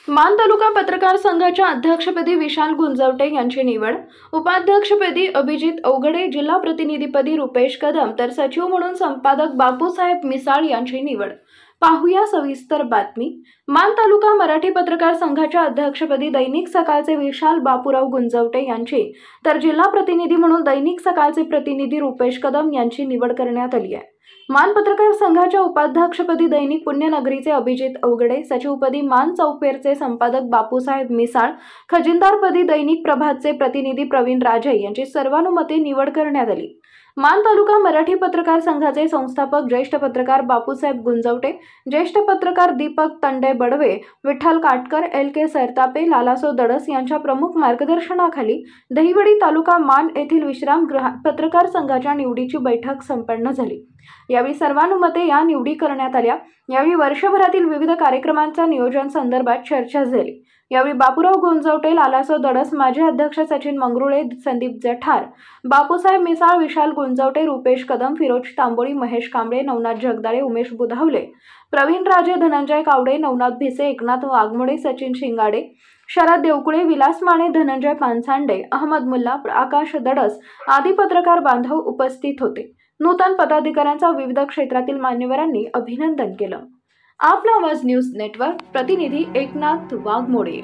मान तालुका पत्रकार संघाच्या अध्यक्षपदी विशाल गुंजवटे यांची निवड, उपाध्यक्षपदी अभिजित अवघडे, जिल्हा प्रतिनिधीपदी रुपेश कदम तर सचिव म्हणून संपादक बापूसाहेब मिसाळ यांची निवड। पाहूया सविस्तर बातमी। मान तालुका मराठी पत्रकार संघाच्या अध्यक्षपदी दैनिक सकाळचे विशाल बापूराव गुंजवटे यांची तर जिल्हा प्रतिनिधी म्हणून दैनिक सकाळचे प्रतिनिधी रुपेश कदम यांची निवड करण्यात आली आहे। मान पत्रकार संघाच्या उपाध्यक्षपदी दैनिक पुण्यनगरीचे अभिजित अवघडे, सचिवपदी मान चौफेरचे संपादक बापूसाहेब मिसाळ, खजिनदारपदी दैनिक प्रभातचे प्रतिनिधी प्रवीण राजे यांची सर्वानुमते निवड करण्यात आली। मान तालुका मराठी पत्रकार संघाचे संस्थापक ज्येष्ठ पत्रकार बापूसाहेब गुंजवटे, ज्येष्ठ पत्रकार दीपक तंडे बडवे, विठ्ठल काटकर, LK सरतापे, लालासो दडस यांच्या प्रमुख मार्गदर्शनाखाली दहिवडी तालुका मान येथील विश्रामगृहात पत्रकार संघाच्या निवडीची बैठक संपन्न झाली। यावेळी सर्वानुमते या निवडी करण्यात आल्या। यावेळी वर्षभरातील विविध कार्यक्रमांच्या नियोजन संदर्भात चर्चा झाली। यावेळी बापूराव गुंजवटे, लालासो दडस, माजी अध्यक्ष सचिन मंगरुळे, संदीप जठार, बापूसाहेब मिसाळ, विशाल गुंजवटे, रुपेश कदम, फिरोज तांबोळी, महेश कांबळे, नवनाथ जगदाळे, उमेश बुधावले, प्रवीण राजे, धनंजय कावडे, नवनाथ भिसे, एकनाथ वाघमोडे, सचिन शिंगाडे, शरद देवकुळे, विलास माने, धनंजय पानसांडे, अहमद मुल्ला, आकाश दडस आदी पत्रकार बांधव उपस्थित होते। नूतन पदाधिकाऱ्यांचा विविध क्षेत्रातील मान्यवरांनी अभिनंदन केलं। आपला आवाज न्यूज नेटवर्क प्रतिनिधी एकनाथ वाघमोडे।